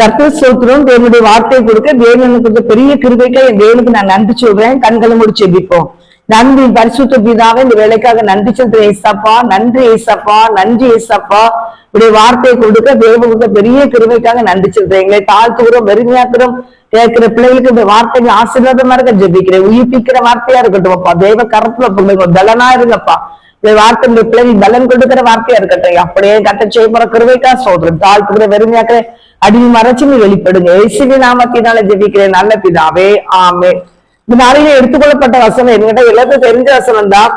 கர்த்தர் ஸ்தோத்திரம். தேவனுடைய வார்த்தையை கொடுக்க தேவனுக்கு கொடுத்த பெரிய கிருபைக்கு என் தேவனுக்கு நான் நன்றி சொல்றேன். கண்களை முடிச்சு ஜெபிப்போம். நன்றி பரிசுத்த பிதாவே, இந்த வேலைக்காக நன்றி சொல்றேன் ஏசப்பா. நன்றி ஏசப்பா, நன்றி ஏசப்பா. இப்படி வார்த்தையை கொடுக்க தேவனுக்கு பெரிய கிருபைக்காக நன்றி சொல்றேன். எங்களை தாழ்த்துகிறோம், வெறுமையாக்குறோம். கேட்கிற பிள்ளைகளுக்கு இந்த வார்த்தைகள் ஆசீர்வாதமா இருக்க ஜெபிக்கிறேன். உயிர்ப்பிக்கிற வார்த்தையா இருக்கட்டும் அப்பா. தேவ கருத்துல பிள்ளைங்க பலனா இருங்கப்பா. இந்த வார்த்தை இந்த பிள்ளைகள் பலன் கொடுக்கிற வார்த்தையா இருக்கட்டும். அப்படியே கட்ட செய்யப்படுற கிருபைக்கா சொல்றேன். தாழ்த்துக்கிற வெறுமையாக்குற அடிமை மறைச்சு நீ வெளிப்படுங்க. இயேசுவின் நாமத்தினால ஜெபிக்கிறேன் நல்ல பிதாவே, ஆமென். இந்த நாளில எடுத்துக்கொள்ளப்பட்ட வசனம் என்கிட்ட எல்லாத்துக்கும் தெரிஞ்ச வசனம் தான்.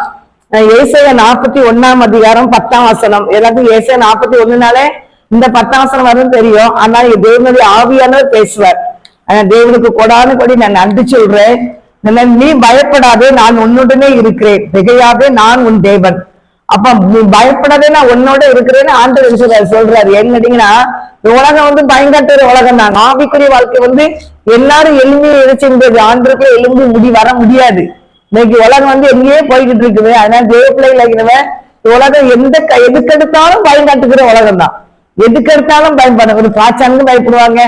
ஏசாயா 41 அதிகாரம் 10 வசனம். எல்லாத்துக்கும் ஏசாயா 41 இந்த 10 வசனம் வரும் தெரியும். ஆனா தேவனுடைய ஆவியானவர் பேசுவார். தேவனுக்கு கொடானு கொடி நான் நன்றி சொல்றேன். நீ பயப்படாதே, நான் உன்னுடனே இருக்கிறேன். திகையாதே, நான் உன் தேவன். அப்ப நீ பயப்படாதே, நான் உன்னோட இருக்கிறேன்னு ஆண்டவர் சொல்றாரு. ஏன்னு கேட்டீங்கன்னா, உலகம் பயங்கட்டுற உலகம் தான். ஆவிக்குரிய வாழ்க்கை எல்லாரும் எலும்பியை இணைச்சிருந்தது. ஆண்டுக்கு எலும்பு முடி வர முடியாது. இன்னைக்கு உலகம் எங்கேயே போய்கிட்டு இருக்குது. அதனால தேவ பிள்ளைகள் உலகம் எதுக்கெடுத்தாலும் பயங்காட்டுக்கிற உலகம் தான். எதுக்கெடுத்தாலும் பயன்பட ஒரு காய்ச்சானுக்கும் பயப்படுவாங்க,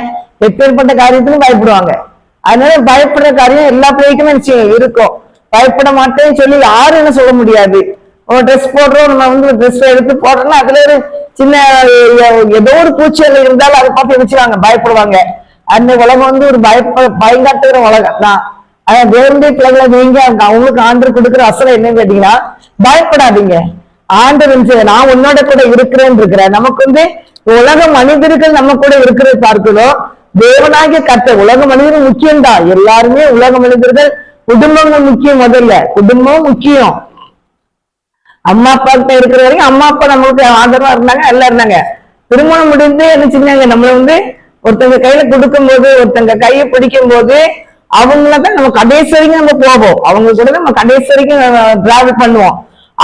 எப்பேற்பட்ட காரியத்திலும் பயப்படுவாங்க. அதனால பயப்படுற காரியம் எல்லா பிள்ளைக்குமே நிச்சயம் இருக்கும். பயப்பட மாட்டேன்னு சொல்லி யாரும் என்ன சொல்ல முடியாது. ட்ரெஸ் போடுறோம், நம்ம ட்ரெஸ் எடுத்து போடுறோம்னா அதுல ஒரு சின்ன ஏதோ ஒரு பூச்சியல் இருந்தாலும் அதை பார்த்து வச்சுருவாங்க, பயப்படுவாங்க. அந்த உலகம் ஒரு பயங்காட்டுகிற உலகம் தான். ஆனா தேவனுடைய பிள்ளைகளை நீங்க அவங்களுக்கு ஆண்டவர் கொடுக்குற அசலம் என்னன்னு கேட்டீங்கன்னா, பயப்படாதீங்க. ஆண்டவர் நான் உன்னோட கூட இருக்கிறேன்னு இருக்கிறேன். நமக்கு உலக மனிதர்கள் நம்ம கூட இருக்கிறத பார்க்கணும். தேவனாகிய கர்த்தர் உலக மனிதர்கள் முக்கியம்தான். எல்லாருமே உலக மனிதர்கள். குடும்பங்கள் முக்கியம். முதல்ல குடும்பம் முக்கியம். அம்மா அப்பா கிட்ட இருக்கிற வரைக்கும் அம்மா அப்பா நம்மளுக்கு ஆதரவா இருந்தாங்க, எல்லாம் இருந்தாங்க. திருமணம் முடிந்து என்ன செஞ்சாங்க, நம்மள ஒருத்தங்க கையில கொடுக்கும் போது, ஒருத்தங்க கையை பிடிக்கும் போது அவங்களதான் நம்ம கடைசி வரைக்கும் நம்ம போவோம். அவங்க கூட நம்ம கடைசி வரைக்கும் டிராவல் பண்ணுவோம்.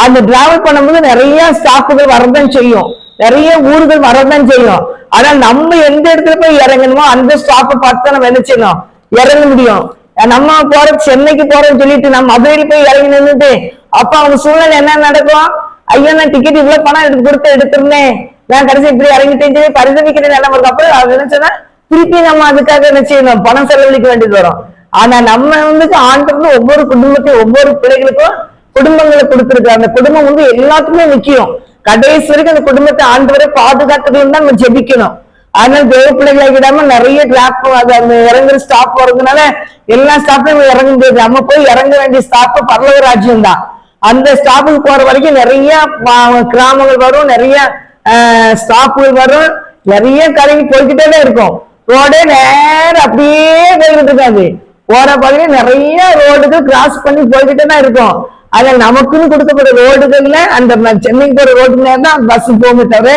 அந்த டிராவல் பண்ணும்போது நிறைய ஸ்டாப்புகள் வரதான் செய்யும், நிறைய ஊர்கள் வரதான் செய்யும். ஆனா நம்ம எந்த இடத்துல போய் இறங்கணுமோ அந்த ஸ்டாப்பை பார்த்து தான் நம்ம என்ன செய்யணும், இறங்க முடியும். நம்ம சென்னைக்கு போறோம்னு சொல்லிட்டு நம்ம மதுரையில் போய் இறங்கி நின்றுட்டு அப்ப அவங்க சூழ்நிலை என்ன நடக்கும், ஐயா நான் டிக்கெட் இவ்வளவு பணம் கொடுத்து எடுத்திருந்தேன், நான் கடைசி இப்படி இறங்கிட்டேன்னு சொல்லி பரிதவிக்கிற நிலைமை இருக்கு. அப்புறம் அது நினைச்சோன்னா திருப்பி நம்ம அதுக்காக என்ன செய்யணும், பணம் செலவழிக்க வேண்டியது வரும். ஆனா நம்ம ஆண்டவர்கள் ஒவ்வொரு குடும்பத்தையும் ஒவ்வொரு பிள்ளைகளுக்கும் குடும்பங்களை கொடுத்திருக்கு. அந்த குடும்பம் எல்லாத்துக்குமே முக்கியம். கடைசி வரைக்கும் அந்த குடும்பத்தை ஆண்டவரை பாதுகாத்துக்கணும் தான் நம்ம ஜெபிக்கணும். அதனால தேவ பிள்ளைகளை விடாம நிறைய டிராப் அந்த இறங்குற ஸ்டாப் வருதுனால எல்லா ஸ்டாப்லயும் இறங்க முடியாது. நம்ம போய் இறங்க வேண்டிய ஸ்டாப் பரலோக ராஜ்யம் தான். அந்த ஸ்டாப்புக்கு போற வரைக்கும் நிறைய கிராமங்கள் வரும், நிறைய ஸ்டாப்புகள் வரும், நிறைய கடைக்கு போய்கிட்டே தான் இருக்கும். ரோடே நேரம் அப்படியே போய்கிட்டு இருக்காது. போற பாதையில நிறைய ரோடுகள் கிராஸ் பண்ணி போய்கிட்டே தான் இருக்கும். அதுல நமக்குன்னு கொடுக்கப்பட்ட ரோடுகள்ல அந்த சென்னைக்கு போற ரோடு நேரம் தான் பஸ் போகுமே தவிர,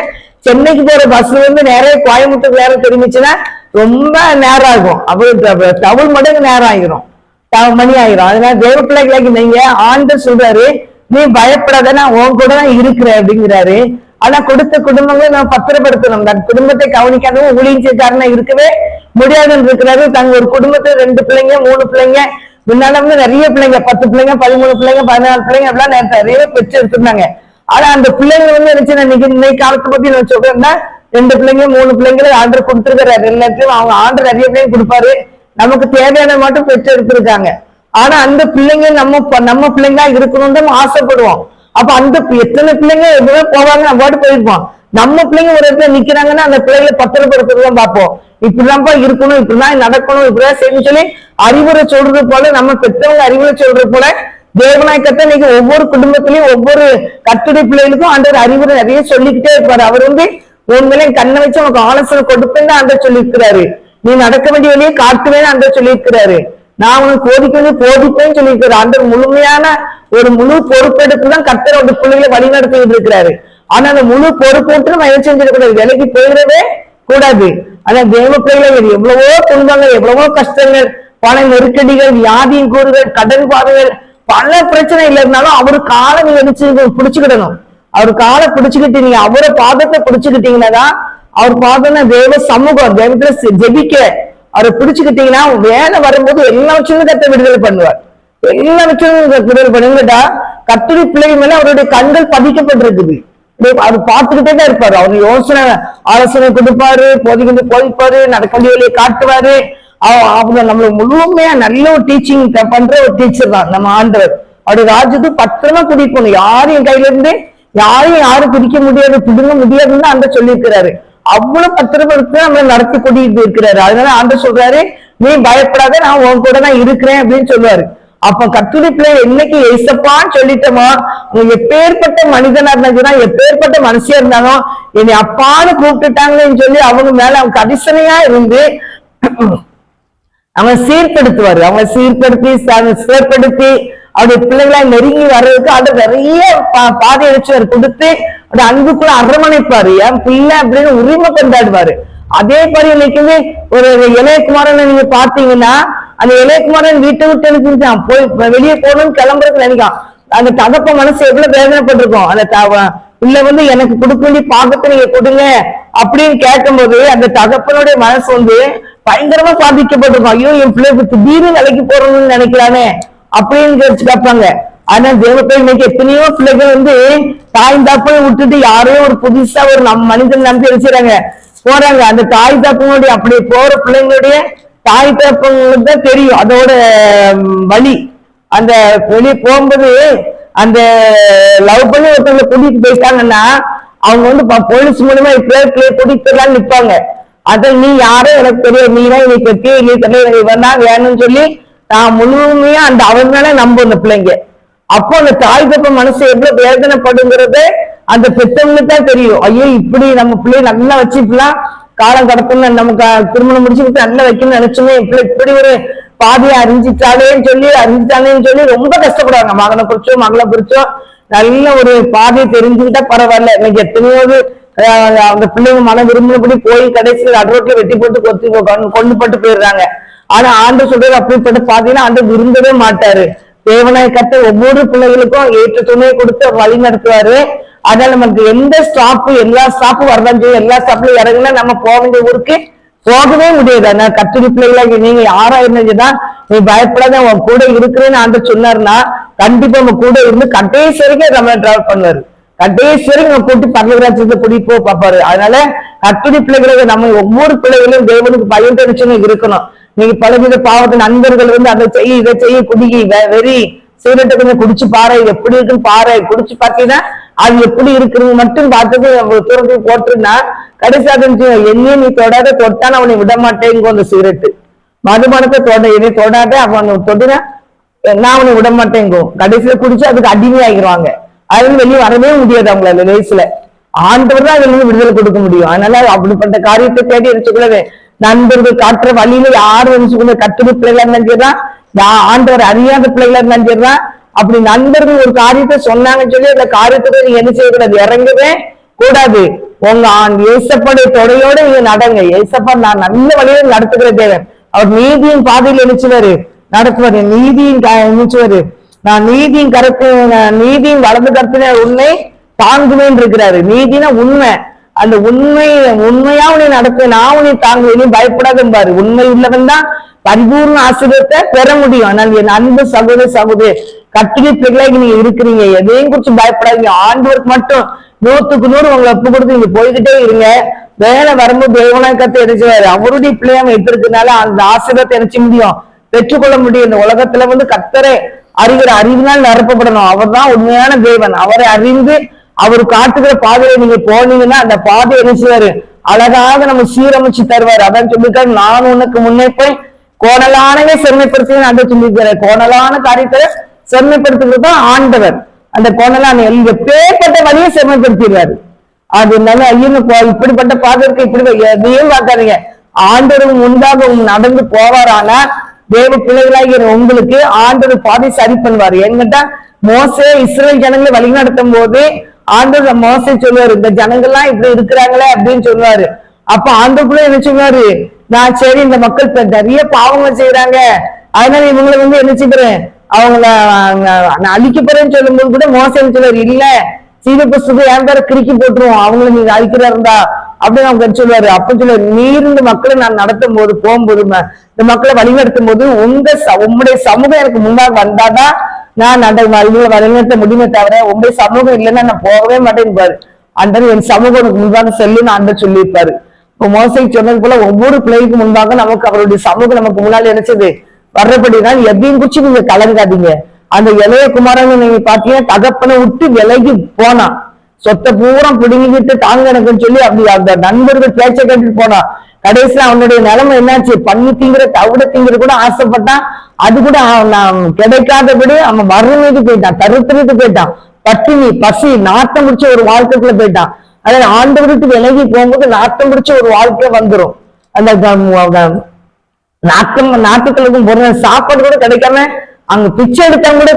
சென்னைக்கு போற பஸ் நிறைய கோயம்புத்தூர் நேரம் தெரிஞ்சுச்சுன்னா ரொம்ப நேரம் ஆகும். அப்படி டபுள் மடங்கு நேரம் ஆகிரும், மணி ஆகிரும். அதனால தேவ பிள்ளைகளுக்கு நீங்க ஆண்டவர் சொல்றாரு, நீ பயப்படாத, நான் உன் கூட தான் இருக்கிறேன் அப்படிங்கிறாரு. ஆனா கொடுத்த குடும்பங்களை நம்ம பத்திரப்படுத்தணும். அந்த குடும்பத்தை கவனிக்காதவங்க ஊழியக்காரனா இருக்கவே முடியாதுன்னு இருக்கிறாரு. தங்க ஒரு குடும்பத்துல 2 பிள்ளைங்க 3 பிள்ளைங்க முன்னால நிறைய பிள்ளைங்க 10 பிள்ளைங்க 13 பிள்ளைங்க 14 பிள்ளைங்க அப்படிலாம் நிறைய பெற்று எடுத்திருந்தாங்க. ஆனா அந்த பிள்ளைங்க நினைச்சு இன்னைக்கு காலத்தை பத்தி நான் சொல்றேன்னா 2 பிள்ளைங்க 3 பிள்ளைங்களை ஆர்டர் கொடுத்துருக்காரு. எல்லாத்தையும் அவங்க ஆர்டர் நிறைய பிள்ளைங்க கொடுப்பாரு, நமக்கு தேவையான மட்டும் பெற்று எடுத்திருக்காங்க. ஆனா அந்த பிள்ளைங்க நம்ம பிள்ளைங்களா இருக்கணும்னு நம்ம ஆசைப்படுவோம். அப்ப அந்த எத்தனை பிள்ளைங்க எதுவுமே போவாங்க, நம்ம பாட்டு போயிருப்போம். நம்ம பிள்ளைங்க ஒரு இடத்துல நிக்கிறாங்கன்னா அந்த பிள்ளைகளை பத்திரப்படுத்துறதுதான் பார்ப்போம். இப்படிதான்ப்பா இருக்கணும், இப்படிதான் நடக்கணும், இப்படிதான் செய்யணும்னு சொல்லி அறிவுரை சொல்றது போல, நம்ம பெற்றவங்க அறிவுரை சொல்றது போல தேவநாயகத்தை இன்னைக்கு ஒவ்வொரு குடும்பத்திலையும் ஒவ்வொரு கட்டுரை பிள்ளைகளுக்கும் ஆண்டவர் அறிவுரை நிறைய சொல்லிக்கிட்டே இருப்பாரு. அவர் உண்மையிலே கண்ணை வச்சு நமக்கு ஆலோசனை கொடுப்பேன்னு ஆண்டவர் சொல்லியிருக்கிறாரு. நீ நடக்க வேண்டிய வழியே காட்டுவேன்னு ஆண்டவர் சொல்லியிருக்கிறாரு. நான் உனக்கு போதிக்க வேண்டிய போதிப்பேன்னு சொல்லியிருக்கிறாரு. ஆண்டவர் முழுமையான ஒரு முழு பொறுப்பெடுத்து தான் கர்த்தரோட பிள்ளைகளை வழி நடத்திட்டு இருக்கிறாரு. ஆனா அந்த முழு பொறுப்பேற்று நம்ம என்ன செஞ்சிடக்கூடாது, விலைக்கு போயிடவே கூடாது. ஆனா தேவ பிள்ளைகள் எவ்வளவோ துன்பங்கள், எவ்வளவோ கஷ்டங்கள், பண நெருக்கடிகள், வியாதியின் கூறுகள், கடன் பாதைகள், பல பிரச்சனை இல்லை இருந்தாலும் அவரு காலை நீங்க பிடிச்சுக்கிடணும். அவர் காலை பிடிச்சுக்கிட்டு நீங்க அவரை பாதத்தை பிடிச்சுக்கிட்டீங்கன்னா, அவர் பாதம் தேவ சமூகம், தேவத்துல ஜெபிக்க அவரை பிடிச்சுக்கிட்டீங்கன்னா வேலை வரும்போது எல்லா விஷயமும் கத்த விடுதலை பண்ணுவார். எல்லா விஷயமும் விடுதலை பண்ணுங்கட்டா கர்த்தருடைய பிள்ளைகள் மேல அவருடைய கண்கள் பதிக்கப்பட்டிருக்குது. அவர் பார்த்துக்கிட்டே தான் இருப்பாரு. அவர் ஆலோசனை கொடுப்பாரு, போதிப்பாரு, நடக்க வழியை காட்டுவாரு. அவங்க நம்மள முழுமையா நல்ல ஒரு டீச்சிங் பண்ற ஒரு டீச்சர் தான் நம்ம ஆண்டவர். அவருடைய ராஜ்யத்துக்கு பத்திரமா கூட்டிட்டு போகணும். யாரையும் கையில இருந்து யாரும் பிடிக்க முடியாது, பிடுங்க முடியாதுன்னு அந்த சொல்லியிருக்கிறாரு. அவ்வளவு பத்திரப்படுத்தி நம்மளை நடத்தி கூட்டிட்டு இருக்கிறாரு. அதனால ஆண்டவர் சொல்றாரு, நீ பயப்படாத, நான் உன் கூட தான் இருக்கிறேன் அப்படின்னு சொல்லுவாரு. அப்ப கர்த்தருடைய பிள்ளை என்னைக்கு ஏசப்பான்னு சொல்லிட்டோமோ, அவங்க எப்பேற்பட்ட மனிதனா இருந்தாலும் எப்பேற்பட்ட மனுஷியா இருந்தாலும் என்னை அப்பான்னு கூப்பிட்டுட்டாங்கன்னு சொல்லி அவங்க மேல அவங்க கரிசனையா இருந்து அவன் சீர்படுத்துவாரு. அவங்க சீர்படுத்தி அவருடைய பிள்ளைகளை நெருங்கி வர்றதுக்கு அது நிறைய பாதை அடிச்சுவார் கொடுத்து அந்த அன்புக்குள்ள அரவணைப்பாரு. என் பிள்ளை அப்படின்னு உரிமை கொண்டாடுவாரு. அதே மாதிரி இன்னைக்குமே ஒரு இளையகுமாரனை நீங்க பாத்தீங்கன்னா, அந்த இளையகுமாரன் வீட்டை விட்டு நினைச்சான் போய் வெளியே போகணும்னு கிளம்புறதுக்கு நினைக்கான். அந்த தகப்ப மனசு எவ்வளவு வேதனைப்பட்டிருக்கும். அந்த பிள்ளை எனக்கு கொடுக்க வேண்டிய பாகத்தை நீங்க கொடுங்க அப்படின்னு கேட்கும் போது அந்த தகப்பனுடைய மனசு பயங்கரமா பாதிக்கப்பட்டிருக்கும். ஐயோ, என் பிள்ளைக்கு திடீர்னு நிலைக்கு போறோம்னு நினைக்கிறானே அப்படின்னு கேட்பாங்க. ஆனா தேவப்பை இன்னைக்கு எத்தனையோ பிள்ளைகள் தாய் தாப்பை விட்டுட்டு யாரோ ஒரு புதுசா ஒரு மனிதன் நம்பி வச்சுறாங்க போறாங்க. அந்த தாய் தாப்பனுடைய அப்படி போற பிள்ளைங்களுடைய தாய் தாப்பங்களுக்கு தான் தெரியும் அதோட வழி. அந்த வெளியே போகும்போது அந்த லவ் பண்ணி ஒருத்தவங்களை கூட்டிட்டு போயிட்டாங்கன்னா அவங்க போலீஸ் மூலமா கூட்டிட்டு போயிடலான்னு நிற்பாங்க. அத நீ யாரும் எனக்கு தெரியும், நீதான் இன்னைக்கு வெட்டி இவன் தான் வேணும்னு சொல்லி நான் முழுமையா அந்த அவன் மேல நம்பும் அந்த பிள்ளைங்க. அப்போ அந்த தாய் தப்ப மனசு எவ்வளவு வேதனைப்படுங்கிறது அந்த பெற்றவங்களுக்கு தான் தெரியும். ஐயோ, இப்படி நம்ம பிள்ளைய நல்லா வச்சு இப்படிலாம் காலம் கடத்தணும், நமக்கு திருமணம் முடிச்சுக்கிட்டு நல்லா வைக்கணும்னு நினைச்சோமே, இப்படி ஒரு பாதியை அறிஞ்சிட்டாலேன்னு சொல்லி ரொம்ப கஷ்டப்படுவாங்க. மகனை குறிச்சோ மகளை குறிச்சோ நல்ல ஒரு பாதையை தெரிஞ்சுக்கிட்டா பரவாயில்ல. இன்னைக்கு எத்தனையோ அந்த பிள்ளைங்க மன விரும்பினபடி போய் கடைசியில் அட்ரோட்ல வெட்டி போட்டு கொண்டு போட்டு போயிடுறாங்க. ஆனா ஆண்டு சொல்றது அப்படிப்பட்ட பாத்தீங்கன்னா ஆண்டு விரும்பவே மாட்டாரு. தேவனாய் கத்த ஒவ்வொரு பிள்ளைகளுக்கும் ஏற்ற துணையை கொடுத்து வழி நடத்துவாரு. அதனால நமக்கு எந்த ஸ்டாப்பு எல்லா ஸ்டாப்பும் வரதான் செய்யும். எல்லா ஸ்டாப்லயும் இறங்குனா நம்ம போக வேண்டிய ஊருக்கு போகவே முடியாது. அதனால கத்துரி பிள்ளைகளா நீங்க யாரா இருந்துச்சுன்னா நீ பயப்படாத, உன் கூட இருக்கிறேன்னு ஆண்டு சொன்னாருன்னா கண்டிப்பா உங்க கூட இருந்து கடைசி வரைக்கும் நம்ம டிராவல் பண்ணுவாரு. கடைசி வரைக்கும் கூட்டி பரலராஜ்யத்தை கூட்டிட்டு பாப்பாரு. அதனால கத்துரி பிள்ளைகளை நம்ம ஒவ்வொரு பிள்ளைகளும் தேவனுக்கு பயன்படுச்சுன்னு இருக்கணும். நீங்க பலவித பாவத்து நண்பர்கள் அதை செய்ய இதை செய்ய குடிக்கி வெறி சிகரெட்டை கொஞ்சம் குடிச்சு பாரு, இது எப்படி இருக்குன்னு பாரு, குடிச்சு பார்த்தீங்கன்னா அது எப்படி இருக்குன்னு மட்டும் பார்த்தது தூரத்துக்கு போட்டுருந்தா கடைசி என்னையும் நீ தொடாத, தொட்டான அவனை விட மாட்டேங்க. அந்த சிகரெட்டு மதுபானத்தை என்னை தொடாத, அவன் தொடுனா நான் அவனை விட மாட்டேங்கோ. கடைசியில குடிச்சு அதுக்கு அடிமையாகிடுவாங்க. அதுல வெளியே வரவே முடியாது அவங்களால வயசுல. ஆண்டவர் தான் அதுல இருந்து விடுதலை கொடுக்க முடியும். அதனால அப்படிப்பட்ட காரியத்தை தேடி வச்சுக்கொள்ளவே நண்பர்கள் காட்டுற வழியில யாரும் நினைச்சுக்கொள்ள கட்டுரை பிள்ளைகளா இருந்தான், ஆண்டவர் அறியாத பிள்ளைகளா இருந்தான். அப்படி நண்பர்கள் ஒரு காரியத்தை சொன்னாங்கன்னு சொல்லி அந்த காரியத்தை நீங்க என்ன செய்யக்கூடாது, இறங்கவே கூடாது. உங்க ஏசப்படைய தொடையோட நீங்க நடங்க. ஏசப்பா நான் நல்ல வழியில நடத்துகிற தேவன். அவர் நீதியின் பாதையில் நினைச்சுவாரு, நடத்துவாரு. நீதியின் நினைச்சுவாரு. நான் நீதியின் வலது கருத்தின உன்னை தாங்குவேன் இருக்கிறாரு. நீதினா உண்மை. அந்த உண்மையா உன்னை நடத்த நான் உன்னை தாங்குவேன், நீ பயப்படாதும்பாரு. உண்மை உள்ளவன் தான் பரிபூர்ண ஆசீர்வாதத்தை பெற முடியும். ஆனால் என் அன்பு சகோதரி கட்டிகை பிள்ளைகளாக நீங்க இருக்கிறீங்க, எதையும் குறிச்சு பயப்படாதீங்க. ஆண்டவருக்கு மட்டும் 100க்கு 100 உங்களை ஒப்பு கொடுத்து நீங்க போய்கிட்டே இருங்க. வேலை வரும்போது தேவனாக்கத்தை எரிச்சுவாரு. அவருடைய பிள்ளையாம எடுத்திருக்கனால அந்த ஆசீர்வாதத்தை எரிச்ச முடியும், பெற்றுக்கொள்ள முடியும். இந்த உலகத்துல கர்த்தரை அறிகிற அறிவினால் நிரப்பப்படணும். அவர் தான் உண்மையான தேவன். அவரை அறிந்து அவர் காட்டுகிற பாதையில நீங்க போனீங்கன்னா அந்த பாதை எரிச்சுவாரு, அழகாக நம்ம சீரமைச்சு தருவாரு. அதான் சொல்லிருக்காரு, நான் உனக்கு முன்னே போய் கோணலானவே செம்மைப்படுத்துவேன் அந்த சொல்லியிருக்காரு. கோணலான காரியத்தை செம்மைப்படுத்துறது தான் ஆண்டவர். அந்த கோணலான எப்பேற்பட்ட வழியை செம்மைப்படுத்திடுவாரு. அது நல்லா இப்படிப்பட்ட பாதற்கு இப்படி எதையும் பார்க்காதீங்க. ஆண்டவர் முன்பாக நடந்து போவாரானா தேவ பிள்ளைகளாகிற உங்களுக்கு ஆண்டவர் பாதை சரி பண்ணுவாரு. என்கிட்ட மோசே இஸ்ரேல் ஜனங்களை வழி நடத்தும் போது ஆண்டவர் மோசே சொல்லுவாரு, இந்த ஜனங்கள்லாம் இப்படி இருக்கிறாங்களே அப்படின்னு சொல்லுவாரு. அப்ப ஆண்டவருக்குள்ள என்ன சொல்லுவாரு, நான் சரி இந்த மக்கள் நிறைய பாவங்கள் செய்யறாங்க, அதனால இவங்களை என்ன செய்கிறேன் அவங்கள நான் அழிக்க போறேன்னு சொல்லும் போது கூட மோசே சொல்லுவாரு, இல்ல சீதபுஸ்து என் பேர கிறுக்கி போட்டுருவோம் அவங்களை நீங்க அழிக்கிறா இருந்தா அப்படின்னு அவங்க சொல்லுவாரு. அப்ப சொல்லுவாரு, நீர் இந்த மக்களை நான் நடத்தும் போது போகும்போது இந்த மக்களை வழிநடத்தும் போது உங்களுடைய சமூகம் எனக்கு முன்னாக வந்தாதான் நான் வழிநடத்த முடியுமே தவிர உங்களுடைய சமூகம் இல்லைன்னா நான் போகவே மாட்டேன்னு பாரு. ஆண்டவர் என் சமூகம் உனக்கு முன்பாக செல்லுன்னு ஆண்டவர் சொல்லியிருப்பாரு. இப்போ மோசைக்கு சொன்னது போல ஒவ்வொரு பிள்ளைக்கு முன்பாக நமக்கு அவருடைய சமூகம் நமக்கு முன்னாடி நினைச்சது வர்றபடிதான் எதையும் குறிச்சு நீங்க கலங்காதீங்க. அந்த இளைய குமாரன் நீங்க பாத்தீங்கன்னா தகப்பனை விட்டு விலகி போனான், சொத்தை பூரா பிடுங்கிட்டு தாங்க எனக்குன்னு சொல்லி அப்படி அந்த நண்பர்கள் பேச்சை கேட்டுட்டு போனான். கடைசியில அவனுடைய நிலைமை என்னாச்சு, பண்ணி திங்கிற தவிட திங்கிற கூட ஆசைப்பட்டான், அது கூட கிடைக்காதபடி அவன் வறுமைக்கு போயிட்டான், தருத்திரத்துக்கு போயிட்டான், பட்டினி பசி நாட்டம் முடிச்ச ஒரு வாழ்க்கைக்குள்ள போயிட்டான். அதாவது ஆண்டவருக்கு விலகி போகும்போது நாட்டம் முடிச்ச ஒரு வாழ்க்கை வந்துடும். அந்த நாட்டுக்களுக்கும் போற சாப்பாடு கூட கிடைக்காம அங்க பிச்சை எடுத்தாங்க கூட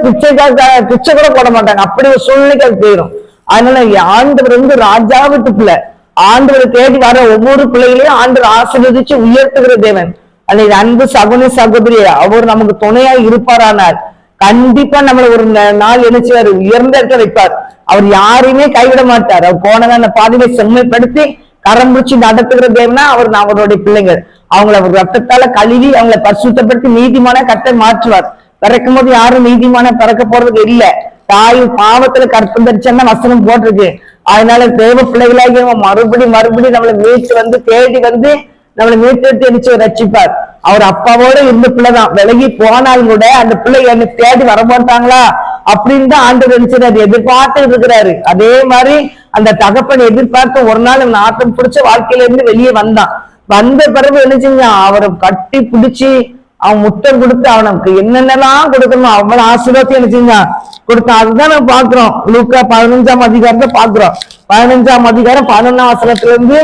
பிச்சை கூட போட மாட்டாங்க, அப்படி ஒரு சூழ்நிலைக்கு அது போயிடும். அதனால ஆண்டவர் ராஜாவுக்கு பிள்ளை, ஆண்டவரை தேடி வர ஒவ்வொரு பிள்ளைகளையும் ஆண்டவர் ஆசீர்வதிச்சு உயர்த்துகிற தேவன். அல்லது அன்பு சகோதரி சகோதரி அவர் நமக்கு துணையா இருப்பாரானால் கண்டிப்பா நம்மள ஒரு நாள் நினைச்சுவாரு உயர்ந்த இடத்துல வைப்பார். அவர் யாரையுமே கைவிட மாட்டார். அவர் போனதான் அந்த பாதையை செம்மைப்படுத்தி கரம் பிடிச்சி நடத்துகிற தேவனா அவருடைய பிள்ளைங்கள். அவங்கள அவர் ரத்தத்தால கழுவி அவங்களை பரிசுத்தப்படுத்தி நீதிமான கட்டை மாற்றுவார். பிறக்கும் போது யாரும் நீதிமான பிறக்க போறதுக்கு இல்ல, தாய் பாவத்துல கற்பம் தரிச்சா வசனம் போட்டிருக்கு. அதனால தேவ பிள்ளைகளாகி மறுபடியும் நம்மளை மீட்டு தேடி நம்மளை மீட்டெடுத்து அடிச்சு ரட்சிப்பார். அவர் அப்பாவோட இருந்த பிள்ளைதான், விலகி போனாலும் கூட அந்த பிள்ளை என்னை தேடி வரமாட்டாங்களா அப்படின்னு தான் ஆண்டவர் நினைச்சாரு, எதிர்பார்த்து இருக்கிறாரு. அதே மாதிரி அந்த தகப்பன் எதிர்பார்த்து ஒரு நாள் நாட்டம் பிடிச்ச வாழ்க்கையில இருந்து வெளியே வந்த பிறகு என்ன செஞ்சான், அவரை கட்டி பிடிச்சி அவன் முத்தம் கொடுத்து அவனுக்கு என்னென்னலாம் கொடுக்கணும் அவ்வளவு ஆசீர்வாதம் என்ன செஞ்சான் கொடுத்தான். அதுதான் நம்ம பாக்குறோம். லூக்கா 15ஆம் அதிகாரத்தை பாக்குறோம். 15ஆம் அதிகாரம் 11ஆம் வசனத்துல இருந்து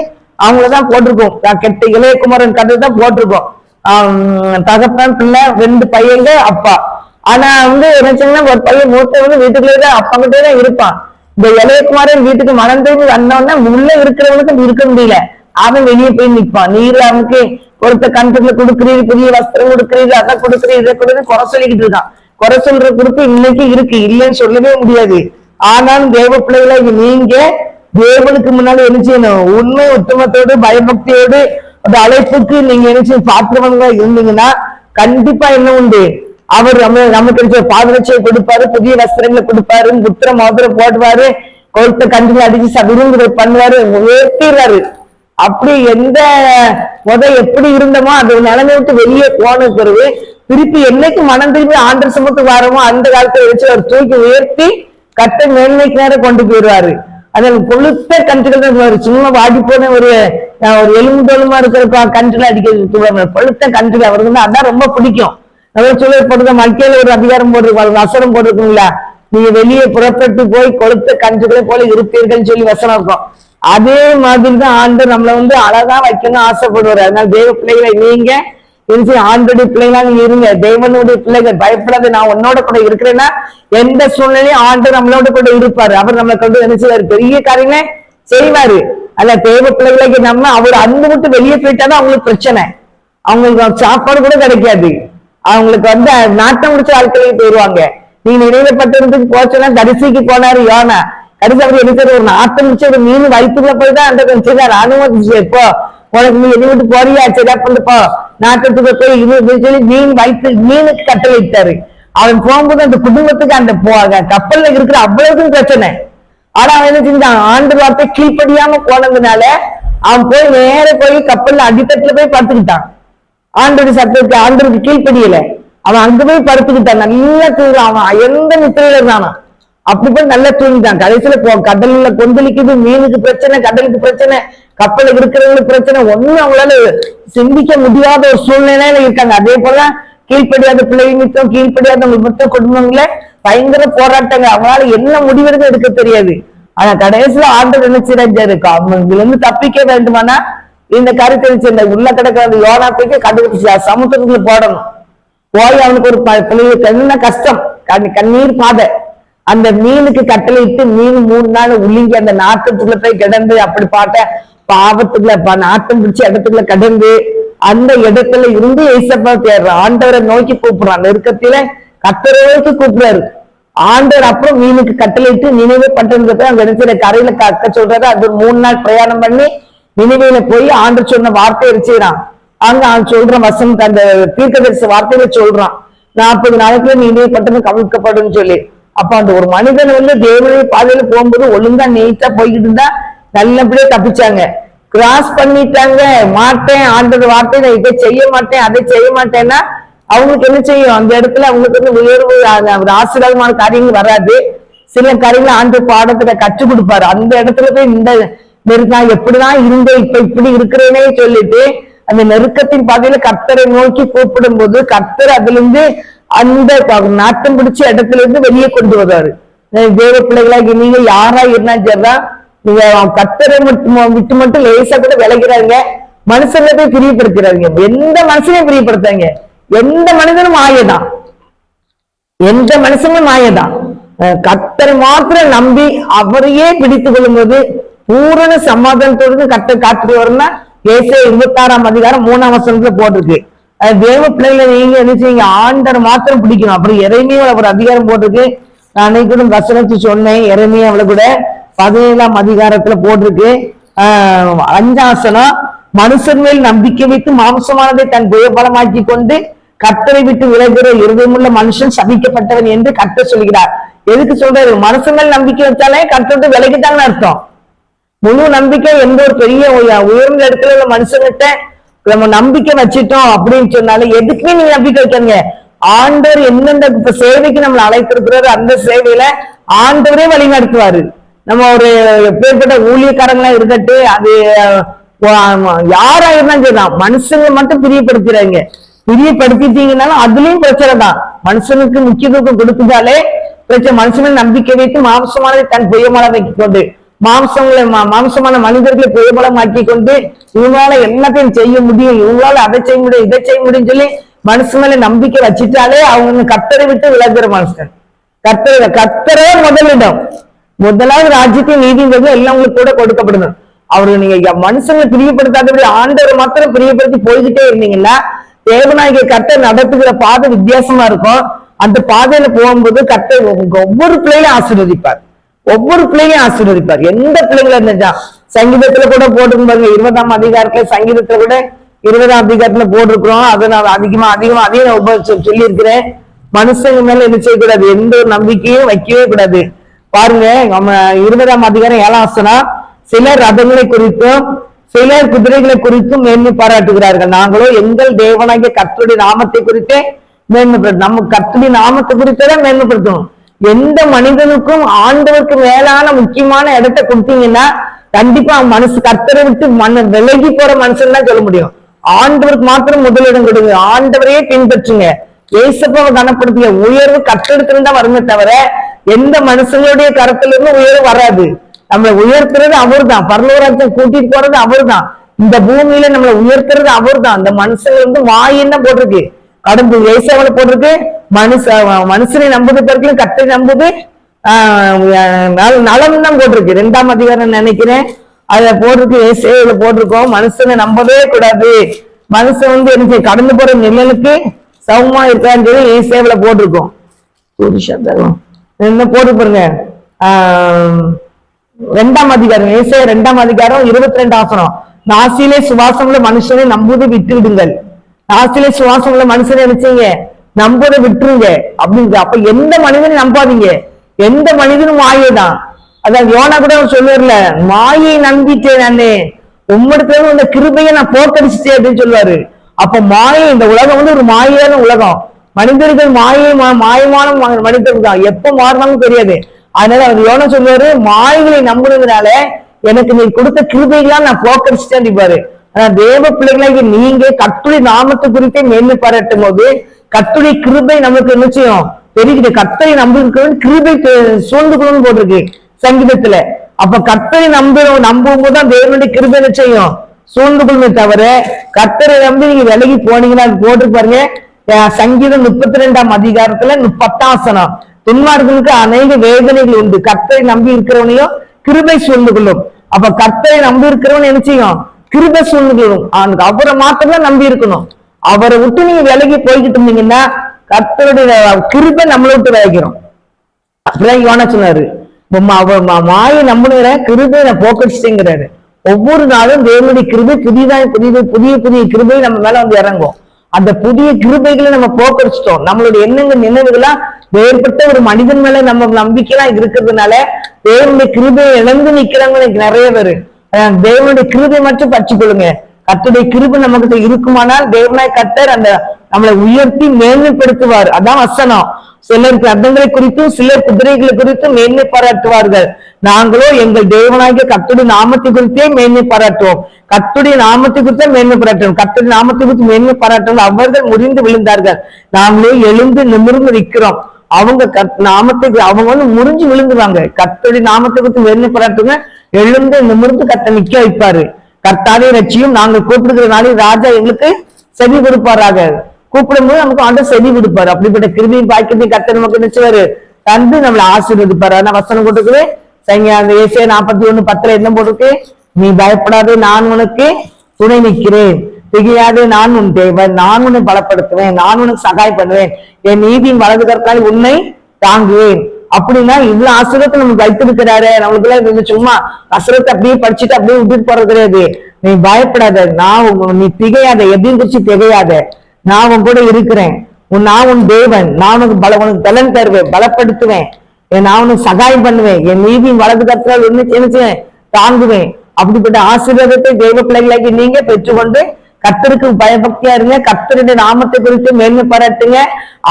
அவங்களதான் போட்டிருக்கோம். கெட்ட இளையகுமாரன் கதை தான் போட்டிருக்கோம். தகப்பன் பிள்ளை 2 பையங்க அப்பா. ஆனா என்ன சொன்னா ஒரு பையன் மூத்த வீட்டுக்குள்ளேதான் அப்பா கிட்டே தான் இருப்பான். இந்த இளையகுமாரன் வீட்டுக்கு மனம் திரும்பி வந்தோன்னா உள்ள இருக்கிறவனுக்கு இருக்க முடியல, அவன் வெளியே போய் நிற்பான். நீர் அவனுக்கு கொடுத்த கண்ணுல கொடுக்குறீரு, புதிய வஸ்திரம் கொடுக்குறீரு, அதை கொடுக்குறீரு, இதை கொடுத்து குறை சொல்லிக்கிட்டு இருக்கான். குறை சொல்ற கொடுத்து இன்னைக்கு இருக்கு, இல்லைன்னு சொல்லவே முடியாது. ஆனாலும் தேவ பிள்ளைகளை நீங்க தேவனுக்கு முன்னாடி என்ன செய்யணும், உண்மை உத்தமத்தோடு பயபக்தியோடு அந்த அழைப்புக்கு நீங்க என்ன செய்ய பாத்திரவங்களா இருந்தீங்கன்னா கண்டிப்பா என்ன உண்டு, அவர் நமக்கு கிடைச்ச பாதரட்சியை கொடுப்பாரு, புதிய வஸ்திரங்களை கொடுப்பாரு, புத்திர மோதிரம் போடுவாரு, கொழுத்த கண்டுகளை அடிச்சு விரும்புகிற பண்ணுவாரு, உயர்த்திடுறாரு. அப்படி எந்த எப்படி இருந்தோமோ அது நிலைமை விட்டு வெளியே போன பிறகு திருப்பி என்னைக்கு மனம் திரும்பி ஆண்டர் சுமத்துக்கு வரமோ அந்த காலத்துல வச்சு அவர் தூக்கி உயர்த்தி கட்டை மேன்மைக்கு நேரம் கொண்டு போயிடுவாரு. அதில் கொளுத்த கன்றுகள் சும்மா வாடி போன ஒரு எலும்பு தோலுமா இருக்கிற கன்றுகள் அடிக்கிறது கொளுத்த கன்றுகள் அவருக்கு அதான் ரொம்ப பிடிக்கும். சொல்லப்படுற மல்கையில ஒரு அதிகாரம் போட்டிருக்காங்க, வசனம் போட்டிருக்குங்களா, நீங்க வெளியே புறப்பட்டு போய் கொளுத்த கன்றுகளை போல இருப்பீர்கள் சொல்லி வசனம் இருக்கும். அதே மாதிரிதான் ஆண்டு நம்மளை அழகா வைக்கணும் ஆசைப்படுவாரு. அதனால தேவ பிள்ளைகளை நீங்க ஆண்டுடைய பிள்ளைகளா நீங்க இருங்க, தேவனுடைய பிள்ளைகள் பயப்படாது, நான் உன்னோட கூட இருக்கிறேன்னா எந்த சூழ்நிலையும் ஆண்டு நம்மளோட கூட இருப்பாரு. அவர் நம்மளை கொண்டு என்ன செய்வாரு, பெரிய காரியமே செய்வாரு. அல்ல தேவ பிள்ளைகளுக்கு நம்ம அவர் அன்பு விட்டு வெளியே போயிட்டாதான் அவங்களுக்கு பிரச்சனை, அவங்களுக்கு சாப்பாடு கூட கிடைக்காது, அவங்களுக்கு நாட்டம் முடிச்ச ஆட்களுக்கு போயிடுவாங்க. நீங்க நினைவுப்பட்டிருந்துக்கு போச்சோன்னா தரிசிக்கு போனாரு யோனா, கடைசி அவர் எடுக்கிற ஒரு நாட்டம் முடிச்ச ஒரு மீன் வயிற்றுக்குள்ள போய் தான் அந்த அனுமதிச்சு இப்போ உனக்கு நீ எது விட்டு போறியா சரியா பண்ணுப்போ நாட்டத்துக்கு போய் சொல்லி மீனுக்கு கட்டளை இட்டாரு. அவன் போகும்போது அந்த குடும்பத்துக்கு அந்த கப்பல்ல இருக்கிற அவ்வளவுக்கும் பிரச்சனை. ஆனா அவன் என்ன செஞ்சான், ஆண்டு வார்த்தை கீழ்படியாம போனதுனால அவன் போய் நேர போய் கப்பல்ல அடித்தட்டுல போய் படுத்துக்கிட்டான். ஆண்டோட சட்டத்துக்கு ஆண்டருக்கு கீழ்படியல, அவன் அங்க போய் படுத்துக்கிட்டான். நல்லா தூங்குறான், அவன் எந்த நித்திரையில இருந்தானா அப்படி போய் நல்லா தூங்கிட்டான். கடைசியில கடல்ல கொந்தளிக்குது, மீனுக்கு பிரச்சனை, கடலுக்கு பிரச்சனை, கப்பலுக்கு இருக்கிறவங்களுக்கு பிரச்சனை, ஒண்ணும் அவங்களால சிந்திக்க முடியாத ஒரு சூழ்நிலையில இருக்காங்க. அதே போல கீழ்படியாத பிள்ளைங்க மித்தம், கீழ்படியாதவங்க மொத்த குடும்பங்கள பயங்கர போராட்டங்க, அவங்களால என்ன முடிவெடுக்க எடுக்க தெரியாது. ஆனா கடைசியில ஆண்டு நினைச்சிருக்காரு இதுல இருந்து தப்பிக்க வேண்டுமானா இந்த கருத்து இந்த உள்ள கிடக்கிற யோனா போய்க்கு கண்டுபிடிச்சா சமுத்திரத்துல போடணும். போய் அவனுக்கு ஒரு என்ன கஷ்டம், கண்ணீர் பாதை, அந்த மீனுக்கு கட்டளை இட்டு மீன் 3 நாள் உள்ளிங்கி அந்த நாட்டத்துக்குள்ள போய் கிடந்து அப்படி பாட்ட பாவத்துக்குள்ள நாட்டம் பிடிச்ச இடத்துக்குள்ள கிடந்து அந்த இடத்துல இருந்து ஏசப்பா தேடுறான். ஆண்டவரை நோக்கி கூப்பிடுறான், நெருக்கத்தில கத்தரவுக்கு கூப்பிடுறாரு ஆண்டவர். அப்புறம் மீனுக்கு கட்டளை இட்டு நினைவே பட்டணத்தை அந்த இடத்துல கரையில கக்க சொல்றாரு. அது 3 நாள் பிரயாணம் பண்ணி நினைவையில போய் ஆண்டு சொன்ன வார்த்தை செய்யறான். அங்க அவன் சொல்ற வசனம் அந்த தீர்க்கதரிசி வார்த்தையில சொல்றான், 40 நாளைக்குள்ள நினைவே பட்டணம் கவிழ்க்கப்படும் சொல்லி. அப்ப அந்த ஒரு மனிதன் தேவனுடைய பாதையில போகும்போது ஒழுங்கா நீட்டா போய்கிட்டு இருந்தா நல்லபடியா தப்பிச்சாங்க. கிராஸ் பண்ணிட்டாங்க, மாட்டேன் ஆண்டவர் வார்த்தை, நான் இதை செய்ய மாட்டேன் அதை செய்ய மாட்டேன்னா அவங்களுக்கு என்ன செய்யும்? அந்த இடத்துல அவங்களுக்கு உயர்வு ஆசீர்வாதமான காரியங்கள் வராது. சில காரியங்கள் ஆண்டு பாடத்துல கற்றுக் கொடுப்பாரு. அந்த இடத்துல போய் இந்த நெருக்கம் எப்படிதான் இருந்தேன் இப்ப இப்படி இருக்கிறேனே சொல்லிட்டு அந்த நெருக்கத்தின் பாதையில கர்த்தரை நோக்கி கூப்பிடும் போது கர்த்தர் அதுல இருந்து அந்த நாட்டம் பிடிச்ச இடத்துல இருந்து வெளியே கொண்டு வர்றாரு. தேவ பிள்ளைகளாக நீங்க யாரா இருந்தா சரிதான், நீங்க கர்த்தரை விட்டு மட்டும் லேசா கூட விளைகிறாங்க, மனுஷங்களை போய் பிரியப்படுத்துறாங்க. எந்த மனுஷனையும் பிரியப்படுத்தாங்க. எந்த மனிதனும் மாயதான், எந்த மனுஷனும் மாயதான். கர்த்தரை மாத்திரம் நம்பி அவரையே பிடித்துக் கொள்ளும் போது பூரண சமாதானத்தோடு கர்த்தர் காத்துட்டு வரும்னா ஏசே 26ஆம் அதிகாரம் 3ஆம் வசனத்துல போட்டிருக்கு. தேவ பிள்ளைகளை நீங்க என்ன செய்யுங்க? ஆண்டரை மாத்திரம் பிடிக்கணும். அப்புறம் எரேமியா ஒரு அதிகாரம் போட்டிருக்கு. நான் அன்னைக்கு வசனத்தை சொன்னேன். எரேமியாவுல கூட 17ஆம் அதிகாரத்துல போட்டிருக்கு. 5ஆம் வசனம், மனுஷன் மேல் நம்பிக்கை வைத்து மாம்சமானதை தன் புயபலமாக்கி கொண்டு கர்த்தரை விட்டு விலகுகிற இருதயமுள்ள மனுஷன் சபிக்கப்பட்டவன் என்று கர்த்தர் சொல்கிறார். எதுக்கு சொல்றாரு? மனுஷன் மேல் நம்பிக்கை வச்சாலே கர்த்தர் விலகிட்டாங்கன்னு அர்த்தம். முழு நம்பிக்கை எந்த ஒரு பெரிய உயர்ந்த இடத்துல உள்ள மனுஷன்கிட்ட நம்ம நம்பிக்கை வச்சிட்டோம் அப்படின்னு சொன்னாலும் எதுக்குமே நீங்க நம்பிக்கை வைக்காங்க. ஆண்டவர் எந்தெந்த சேவைக்கு நம்மளை அழைத்திருக்கிறாரு அந்த சேவையில ஆண்டவரே வழி நடத்துவாரு. நம்ம ஒரு எப்பேற்பட்ட ஊழியக்காரங்களா இருக்கட்டு, அது யாரா இருந்தாலும் சரிதான், மனுஷங்க மட்டும் பிரியப்படுத்துறாங்க. பிரியப்படுத்திட்டீங்கன்னாலும் அதுலயும் பிரச்சனை தான். மனுஷனுக்கு முக்கியத்துவம் கொடுத்துட்டாலே பிரச்சனை. மனுஷன் நம்பிக்கை வைத்து மாம்சமானதை தன் புயமலை வைக்க கொண்டு மாம்சமான மனிதர்களை புயபலமாக்கி கொண்டு இவங்களால எல்லாத்தையும் செய்ய முடியும், இவங்களால அதை செய்ய முடியும் இதை செய்ய முடியும் சொல்லி மனுஷன் மேல நம்பிக்கை வச்சுட்டாலே அவங்க கர்த்தரை விட்டு விலகுற மனுஷன். கர்த்தரே முதலிடம், முதலாவது ராஜ்யத்தையும் நீதிங்கிறது எல்லாம் உங்களுக்கு கூட கொடுக்கப்படணும். அவரு நீங்க மனுஷங்களை பிரியப்படுத்தாதபடி ஆண்டவரை மாத்திரம் பிரியப்படுத்தி போய்கிட்டே இருந்தீங்கன்னா தேவநாயக கர்த்தர் நடத்துகிற பாதை வித்தியாசமா இருக்கும். அந்த பாதையில போகும்போது கர்த்தர் ஒவ்வொரு பிள்ளையும் ஆசீர்வதிப்பார், ஒவ்வொரு பிள்ளையும் ஆசீர்வதிப்பார். எந்த பிள்ளைங்களா இருந்தா சங்கீதத்துல கூட போட்டுக்கும் பாருங்க. 20ஆம் அதிகாரத்துல சங்கீதத்துல கூட 20ஆம் அதிகாரத்துல போட்டிருக்கிறோம். அதை நான் அதிகமா அதையும் நான் சொல்லி இருக்கிறேன். மனுஷங்க மேல என்ன செய்யக்கூடாது? எந்த ஒரு நம்பிக்கையும் வைக்கவே கூடாது. பாருங்க, நம்ம 20ஆம் அதிகாரம் 7ஆம் வசனம், சிலர் ரதங்களை குறித்தும் சிலர் குதிரைகளை குறித்தும் மேன்மை பாராட்டுகிறார்கள். நாங்களோ எங்கள் தேவனாகிய கர்த்தருடைய நாமத்தை குறித்தே மேன்மைப்படுத்தும். நம்ம கர்த்தருடைய நாமத்தை குறித்தே மேன்மைப்படுத்தணும். எந்த மனிதனுக்கும் ஆண்டவருக்கு மேலான முக்கியமான இடத்தை கொடுத்தீங்கன்னா கண்டிப்பா மனசு கர்த்தரை விட்டு விலகி போற மனுஷன் தான் சொல்ல முடியும். ஆண்டவருக்கு மாத்திரம் முதலிடம் கொடுங்க, ஆண்டவரையே பின்பற்றுங்க, ஏசப்பாவை கனப்படுத்திய உயர்வு கர்த்தரிடத்துல தான் வருமே தவிர எந்த மனுஷங்களுடைய கருத்துல இருந்து உயர்வு வராது. நம்மளை உயர்த்துறது அவர் தான், பரலோகராஜ்யம் கூட்டிட்டு போறது அவர் தான், இந்த பூமியில நம்மளை உயர்த்துறது அவர் தான். அந்த மனுஷங்க வாயின்னு போட்டிருக்கு, கடந்து ஏசாவில போட்டிருக்கு, மனுஷனை நம்புது பிறகு கர்த்தரை நம்புது நலம் தான் போட்டிருக்கு. 2ஆம் அதிகாரம் நினைக்கிறேன் அதுல போட்டிருக்கு, ஏசாவில போட்டிருக்கோம். மனுஷனை நம்பவே கூடாது, மனுஷன் என்ன கடந்து போற நிழலுக்கு சமமா இருக்கான்னு சொல்லி ஏசாவில போட்டிருக்கோம். என்ன போட்டு பாருங்க. 2ஆம் அதிகாரம் ஏசாயா 2ஆம் அதிகாரம் 22 வசனம், நாசிலே சுவாசமுள்ள மனுஷனை நம்புவதை விட்டு விடுங்கள். நாசிலே சுவாசமுள்ள மனுஷனை நினைச்சீங்க நம்புவதை விட்டுருங்க அப்படிங்க. அப்ப எந்த மனிதனும் நம்பாதீங்க, எந்த மனிதனும் மாயைதான். அதான் யோனா கூட சொல்லுவார்ல, மாயை நம்பிட்டேன் நானே, உம்மிடத்துல இந்த கிருபையை நான் போக்கடிச்சிட்டேன் அப்படின்னு சொல்லுவாரு. அப்ப மாயை, இந்த உலகம் ஒரு மாயான உலகம், மனிதர்கள் மாயமான மனிதர்கள் தான், எப்ப மாறினாலும் தெரியாது. அதனால அவர் யோனா சொல்லுவாரு, மாய்களை நம்புறதுனால எனக்கு நீ கொடுத்த கிருபைகளாம் நான் போக்கடிச்சிட்டேன் பாரு. ஆனா தேவ பிள்ளைகளாக நீங்க கர்த்தருடைய நாமத்தை குறித்தே மேன்மை பாராட்டும் போது கர்த்தருடைய கிருபை நமக்கு என்ன செய்யும்? பெருகிட்டு கர்த்தரை நம்பிருக்கிறவன் கிருபை சூழ்ந்துக்கணும்னு போட்டிருக்கு சங்கீதத்துல. அப்ப கர்த்தரை நம்பும் போதுதான் தேவனுடைய கிருபை என்ன செய்யும்? சூழ்ந்து கொள்ளுமே தவிர கர்த்தரை நம்பி நீங்க விலகி போனீங்கன்னா போட்டு பாருங்க. சங்கீதம் 32ஆம் அதிகாரத்துல 10ஆம் வசனம், துன்மார்களுக்கு அநேக வேதனைகள் உண்டு, கர்த்தரை நம்பி இருக்கிறவனையும் கிருபை சூழ்ந்து கொள்ளும். அப்ப கர்த்தரை நம்பி இருக்கிறவன் என்ன செய்யும்? கிருபை சூழ்ந்து கொள்ளும். அவரை மாத்திரம் நம்பி இருக்கணும். அவரை விட்டு நீங்க விலகி போய்கிட்டு இருந்தீங்கன்னா கர்த்தருடைய கிருபை நம்மளை விட்டு விளைக்கிறோம். அப்படிதான் யோனா சொன்னாரு, மாயை நம்புகிற கிருபை நான் போக்கடிச்சிட்டேங்கிறாரு. ஒவ்வொரு நாளும் தேவனுடைய கிருபை புதிய கிருபை நம்ம மேல இறங்கும். அந்த புதிய கிருபைகளை நம்ம போக்கடிச்சிட்டோம். நம்மளுடைய எண்ணங்கள் நினைவுகளா வேறுபட்ட ஒரு மனிதன் மேல நம்ம நம்பிக்கைலாம் இருக்கிறதுனால தேவனுடைய கிருபையை இழந்து நிக்கிறவங்க நிறைய பேரு. தேவனுடைய கிருபை மட்டும் பற்றிக்கொள்ளுங்க. கர்த்தருடைய கிருபை நமக்கு இருக்குமானால் தேவனாய் கர்த்தர் அந்த நம்மளை உயர்த்தி மேன்மைப்படுத்துவார். அதான் வசனம். சிலர் ரத்தங்களை குறித்தும் சிலர் குதிரைகளை குறித்தும் மேன்மை பாராட்டுவார்கள். நாங்களோ எங்கள் தேவனாகிய கர்த்தருடைய நாமத்தை குறித்தே மேன்மை பாராட்டுவோம். கர்த்தருடைய நாமத்தை குறித்தே மேன்மை பாராட்டுவோம். கர்த்தருடைய நாமத்தை குறித்து மேன்மை பாராட்டுவோம். அவர்கள் முறிந்து விழுந்தார்கள், நாங்களே எழுந்து நிமிர்ந்து நிற்கிறோம். அவங்க நாமத்தை அவங்க முறிஞ்சு விழுந்துருவாங்க. கர்த்தருடைய நாமத்தை குறித்து மேன்மை பாராட்டுங்க, எழுந்து நிமிர்ந்து கர்த்தர் நிக்க வைப்பாரு. கர்த்தாவே ரட்சியும், நாங்கள் கூப்பிடுகிற நாளில் ராஜா எங்களுக்கு செவி கொடுப்பாராக. கூப்பிடும் போது நமக்கு ஆண்டு செவி கொடுப்பாரு. அப்படிப்பட்ட கிருபையும் பாக்கியத்தையும் கர்த்தர் நமக்கு நினைச்சவாரு தந்து நம்மளை ஆசீர்வதிப்பாரு. ஆனா வசனம் போட்டுக்குது ஏசாயா 41:10 என்ன போட்டுருக்கு? நீ பயப்படாதே, நான் உனக்கு துணை நிற்கிறேன். திகையாதே, நான் உன் தேவன், நான் உன்னை பலப்படுத்துவேன், நான் உனக்கு சகாயம் பண்ணுவேன், என் நீதியின் வலது கரத்தால் உன்னை தாங்குவேன். அப்படின்னா இவ்வளவு ஆசீர்வாதத்தை நமக்கு வைத்திருக்கிறாரு. நம்மளுக்கு எல்லாம் சும்மா வசனத்தை அப்படியே படிச்சுட்டு அப்படியே விட்டுட்டு போறது கிடையாது. நீ பயப்படாத, நீ திகையாத, எதையும் குறிச்சு திகையாத, நான் உன் கூட இருக்கிறேன். நான் உன் தேவன், நான் உனக்கு உனக்கு பலன் தருவேன், பலப்படுத்துவேன், நான் உனக்கு சகாயம் பண்ணுவேன், என் நீதியின் வலது கரத்தால் உன்னை நினைச்சுவேன், தாங்குவேன். அப்படிப்பட்ட ஆசீர்வாதத்தை தெய்வ பிள்ளைகளாக்கி நீங்க பெற்றுக்கொண்டு கர்த்தருக்கு பயபக்தியா இருங்க. கர்த்தருடைய நாமத்தை குறித்து மேன்மை பாராட்டுங்க.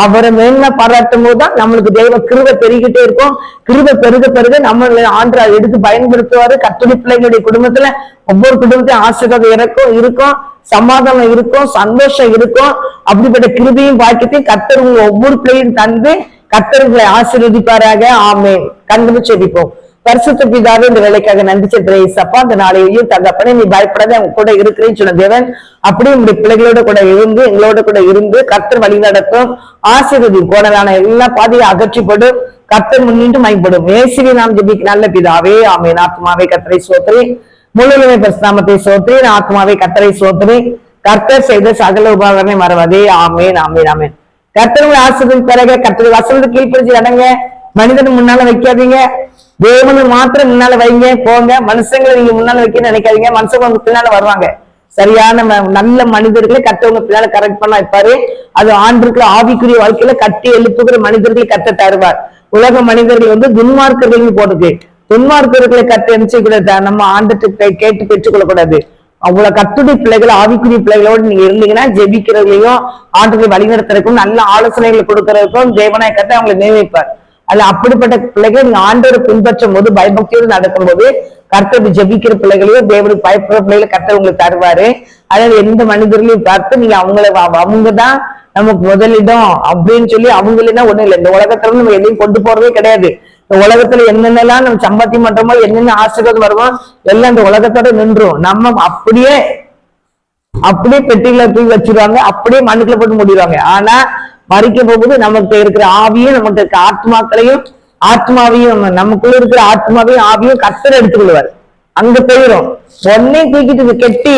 அவரை மேன்மை பாராட்டும் போதுதான் நம்மளுக்கு தெய்வ கிருபை பெருகிட்டே இருக்கும். கிருபை பெருக பெருக நம்மள ஆண்டு எடுத்து பயன்படுத்துவாரு. கர்த்தருடைய பிள்ளைகளுடைய குடும்பத்துல ஒவ்வொரு குடும்பத்தையும் ஆசீர்வாதம் இருக்கும், சமாதானம் இருக்கும், சந்தோஷம் இருக்கும். அப்படிப்பட்ட கிருபையும் பாக்கியத்தையும் கர்த்தர் ஒவ்வொரு பிள்ளையும் தந்து கர்த்தர்களை ஆசீர்வதிப்பாராக. ஆமென். கண்களை செபிப்போம். பரிசுத்த பிதாவே, இந்த வேலைக்காக நன்றி செலுத்துறேன். அந்த நாளையும் தகப்பனே, நீ பயப்படாத, அவங்க கூட இருக்கிறேன்னு சொன்ன தேவன் அப்படியே உங்களுடைய பிள்ளைகளோட கூட இருந்து எங்களோட கூட இருந்து கர்த்தர் வழி நடத்தும். ஆசீர்வதி கோணலான எல்லா பாதையும் அகற்றிப்படும். கர்த்தர் முன்னிட்டு மயப்படும். இயேசுவின் நாம் ஜெபிக்க நல்ல பிதாவே. ஆமென். ஆத்மாவே கர்த்தரை சோத்திரி, முழுவதுமே பரிசுத்தநாமத்தை சோத்திரி. ஆத்மாவே கர்த்தரை சோத்திரி. கர்த்தர் செய்த சகல உபகாரங்களை மறவாதே. ஆமென், ஆமென், ஆமென். கர்த்தர்களை ஆசீர்வதிப்பாராக. கர்த்தர் வசனத்தை கீழ்ப்படிச்சு நடங்க. மனிதன் முன்னால வைக்காதீங்க, தேவனை மாத்திரம் முன்னால வைங்க. போங்க. மனுஷங்களை நீங்க முன்னால வைக்க நினைக்காதீங்க. மனுஷங்க உங்க பின்னால வருவாங்க. சரியான நல்ல மனிதர்களை கர்த்தவங்க பின்னால கரெக்ட் பண்ண வைப்பாரு. அது ஆண்டுக்குள்ள ஆவிக்குரிய வாழ்க்கையில கட்டி எழுப்புகிற மனிதர்களை கட்ட தருவார். உலக மனிதர்கள் துன்மார்க்கர்கள் போடுது. துன்மார்க்கர்களை கட்ட நினைச்சக்கூடாது. நம்ம ஆண்டுட்டு கேட்டு பெற்றுக்கொள்ளக்கூடாது. அவ்வளவு கர்த்தருடைய பிள்ளைகள் ஆவிக்குரிய பிள்ளைகளோடு நீங்க இருந்தீங்கன்னா ஜெபிக்கிறதுலையும் ஆண்டுகளை வழிநடத்துறதுக்கும் நல்ல ஆலோசனைகளை கொடுக்கறதுக்கும் தேவனாய் கட்ட அவங்களை நியமிப்பார். அதுல அப்படிப்பட்ட பிள்ளைகளை நீங்க ஆண்டவரை பின்பற்றும் போது பயபக்தியோடு நடக்கும் போது கர்த்தர் ஜெபிக்கிற பிள்ளைகளையும் தேவனுக்கு பயப்படுற பிள்ளைகளை கர்த்தர் உங்களுக்கு தருவாரு. அதாவது எந்த மனிதர்களையும் பார்த்து நீங்க அவங்கதான் நமக்கு முதலிடம் அப்படின்னு சொல்லி அவங்களா ஒண்ணும் இல்லை. இந்த உலகத்துல நம்ம எதையும் கொண்டு போறதே கிடையாது. இந்த உலகத்துல என்னென்னலாம் நம்ம சம்பாத்தியம் பண்றோமோ, என்னென்ன ஆசீர்வாதம் வருமோ எல்லாம் இந்த உலகத்தோட நின்றும். நம்ம அப்படியே பெட்டிகளை தூக்கி வச்சிருவாங்க, அப்படியே மண்ணுக்குள்ள போட்டு முடிடுவாங்க. ஆனா மறிக்க போகுது நமக்கு இருக்கிற ஆவியும் நமக்கு இருக்க ஆத்மாவையும் நமக்குள்ள இருக்கிற ஆத்மாவையும் ஆவியும் கர்த்தர் எடுத்துக்கொள்வார். அங்க போயிடும். ஒன்னே தூக்கிட்டு கெட்டி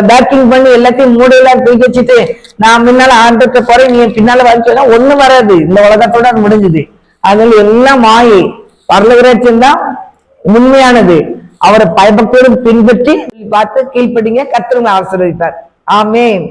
பேக்கிங் பண்ணி எல்லாத்தையும் மூடையெல்லாம் தூக்கி வச்சுட்டு நான் முன்னால ஆண்டத்தை போறேன், நீ பின்னால வந்து ஒண்ணு வராது. இந்த உலகத்தோட அது முடிஞ்சுது. அதனால எல்லாம் மாயை. பரலோகராஜ்யம் தான் உண்மையானது. அவரை பயபக்தியோடு பின்பற்றி பார்த்து கீழ்ப்படிங்க. கர்த்தர் ஆசீர்வதிப்பார். ஆமென்.